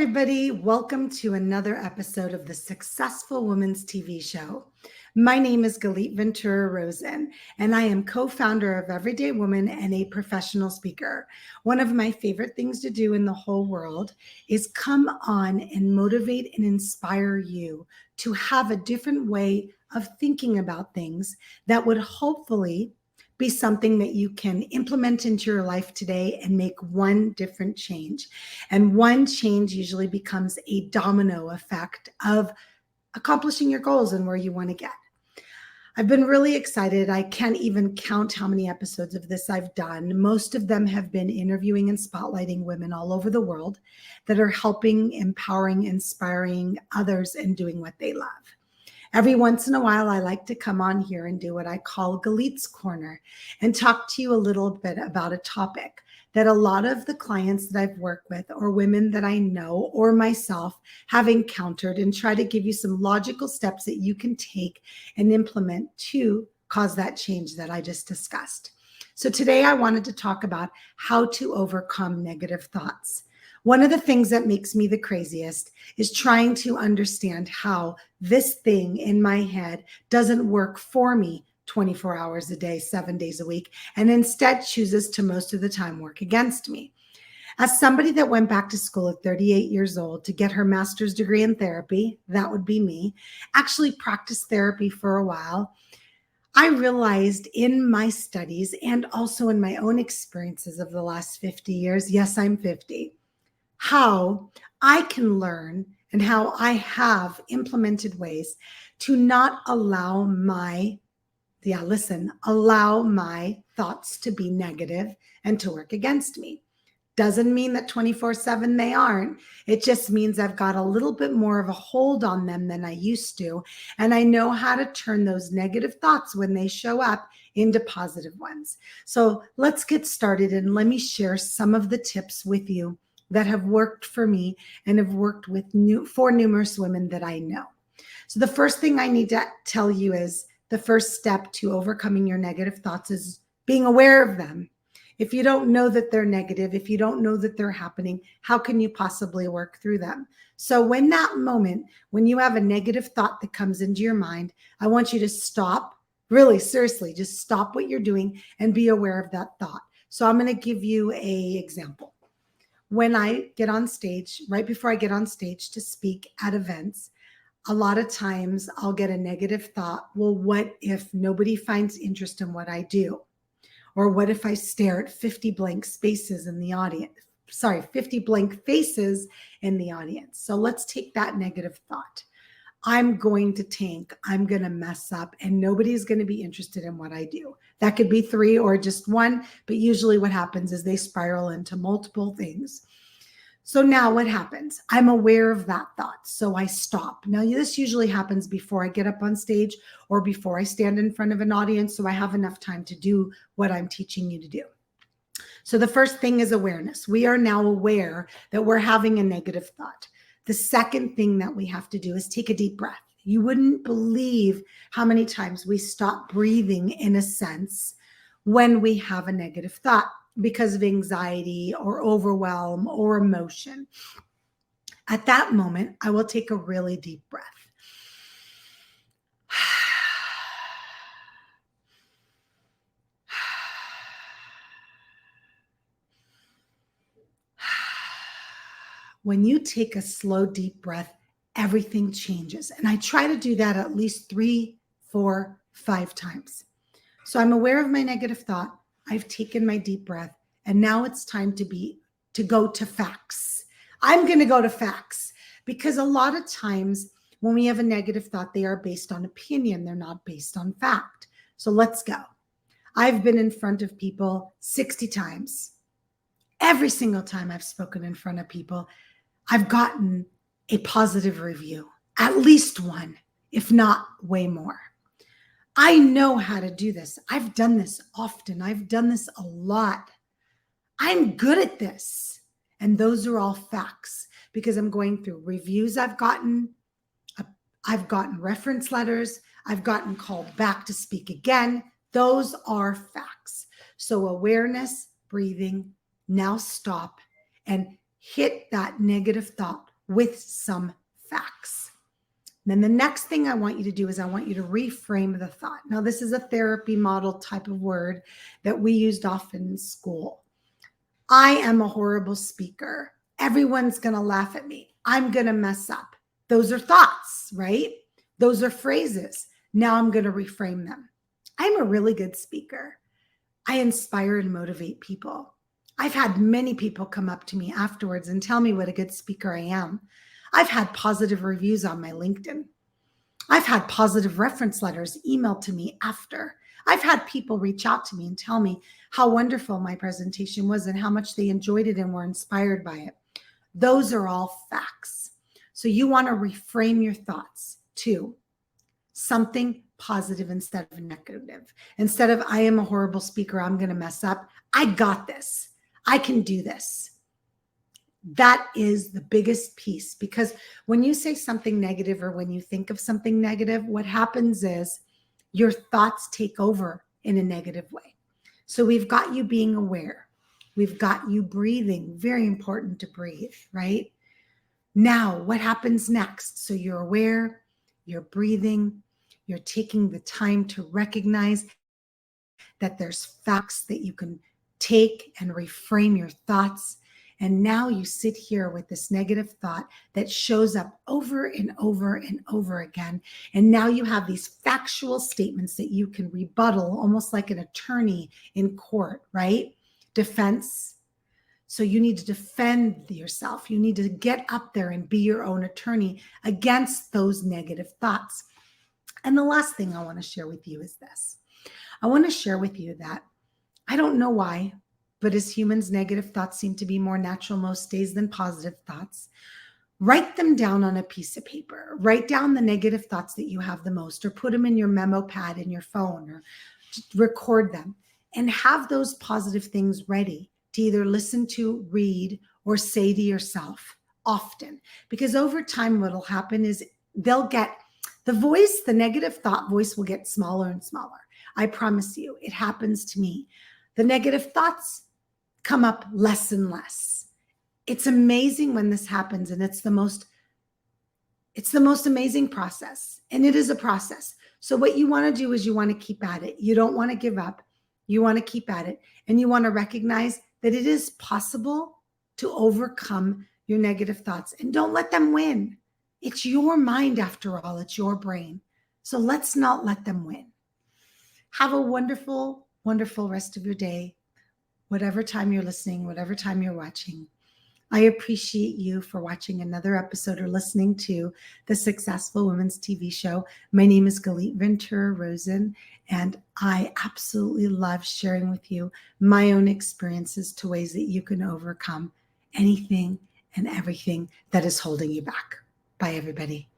everybody. Welcome to another episode of the Successful Women's TV show. My name is Galit Ventura Rosen, and I am co-founder of Everyday Woman and a professional speaker. One of my favorite things to do in the whole world is come on and motivate and inspire you to have a different way of thinking about things that would hopefully be something that you can implement into your life today and make one different change. And one change usually becomes a domino effect of accomplishing your goals and where you want to get. I've been really excited. I can't even count how many episodes of this I've done. Most of them have been interviewing and spotlighting women all over the world that are helping, empowering, inspiring others and doing what they love. Every once in a while, I like to come on here and do what I call Galit's Corner and talk to you a little bit about a topic that a lot of the clients that I've worked with or women that I know or myself have encountered, and try to give you some logical steps that you can take and implement to cause that change that I just discussed. So today I wanted to talk about how to overcome negative thoughts. One of the things that makes me the craziest is trying to understand how this thing in my head doesn't work for me 24 hours a day, 7 days a week, and instead chooses to most of the time work against me. As somebody that went back to school at 38 years old to get her master's degree in therapy, that would be me, actually practiced therapy for a while, I realized in my studies and also in my own experiences of the last 50 years, yes, I'm 50, how I can learn and how I have implemented ways to not allow my thoughts to be negative and to work against me. Doesn't mean that 24/7 they aren't. It just means I've got a little bit more of a hold on them than I used to. And I know how to turn those negative thoughts when they show up into positive ones. So let's get started and let me share some of the tips with you that have worked for me and have worked with for numerous women that I know. So the first thing I need to tell you is the first step to overcoming your negative thoughts is being aware of them. If you don't know that they're negative, if you don't know that they're happening, how can you possibly work through them? So when that moment, when you have a negative thought that comes into your mind, I want you to stop, really seriously, just stop what you're doing and be aware of that thought. So I'm going to give you an example. When I get on stage, right before I get on stage to speak at events, a lot of times I'll get a negative thought. Well, what if nobody finds interest in what I do? Or what if I stare at 50 blank spaces in the audience? 50 blank faces in the audience. So let's take that negative thought. I'm going to tank, I'm going to mess up, and nobody's going to be interested in what I do. That could be 3 or just 1, but usually what happens is they spiral into multiple things. So now what happens? I'm aware of that thought, so I stop. Now this usually happens before I get up on stage or before I stand in front of an audience, so I have enough time to do what I'm teaching you to do. So the first thing is awareness. We are now aware that we're having a negative thought. The second thing that we have to do is take a deep breath. You wouldn't believe how many times we stop breathing in a sense when we have a negative thought because of anxiety or overwhelm or emotion. At that moment, I will take a really deep breath. When you take a slow, deep breath, everything changes. And I try to do that at least 3, 4, 5 times. So I'm aware of my negative thought. I've taken my deep breath, and now it's time to go to facts. I'm going to go to facts because a lot of times when we have a negative thought, they are based on opinion. They're not based on fact. So let's go. I've been in front of people 60 times. Every single time I've spoken in front of people, I've gotten a positive review, at least one, if not way more. I know how to do this. I've done this often. I've done this a lot. I'm good at this. And those are all facts because I'm going through reviews I've gotten reference letters. I've gotten called back to speak again. Those are facts. So awareness, breathing, now stop and hit that negative thought with some facts. Then the next thing I want you to do is I want you to reframe the thought. Now, this is a therapy model type of word that we used often in school. I am a horrible speaker. Everyone's going to laugh at me. I'm going to mess up. Those are thoughts, right? Those are phrases. Now I'm going to reframe them. I'm a really good speaker. I inspire and motivate people. I've had many people come up to me afterwards and tell me what a good speaker I am. I've had positive reviews on my LinkedIn. I've had positive reference letters emailed to me after. I've had people reach out to me and tell me how wonderful my presentation was and how much they enjoyed it and were inspired by it. Those are all facts. So you want to reframe your thoughts to something positive instead of negative. Instead of, I am a horrible speaker, I'm going to mess up. I got this. I can do this. That is the biggest piece, because when you say something negative or when you think of something negative, what happens is your thoughts take over in a negative way. So we've got you being aware. We've got you breathing. Very important to breathe, right? Now, what happens next? So you're aware, you're breathing, you're taking the time to recognize that there's facts that you can take and reframe your thoughts. And now you sit here with this negative thought that shows up over and over and over again. And now you have these factual statements that you can rebuttal, almost like an attorney in court, right? Defense. So you need to defend yourself. You need to get up there and be your own attorney against those negative thoughts. And the last thing I want to share with you is this. I want to share with you that I don't know why, but as humans, negative thoughts seem to be more natural most days than positive thoughts. Write them down on a piece of paper. Write down the negative thoughts that you have the most, or put them in your memo pad in your phone, or just record them and have those positive things ready to either listen to, read, or say to yourself often. Because over time, what will happen is they'll get the voice, the negative thought voice will get smaller and smaller. I promise you, it happens to me. The negative thoughts come up less and less. It's amazing when this happens, and it's the most amazing process. And it is a process. So what you want to do is you want to keep at it. You don't want to give up. You want to keep at it. And you want to recognize that it is possible to overcome your negative thoughts, and don't let them win. It's your mind after all. It's your brain. So let's not let them win. Have a wonderful, wonderful rest of your day, whatever time you're listening, whatever time you're watching. I appreciate you for watching another episode or listening to the Successful Women's TV show. My name is Galit Ventura Rosen, and I absolutely love sharing with you my own experiences to ways that you can overcome anything and everything that is holding you back. Bye, everybody.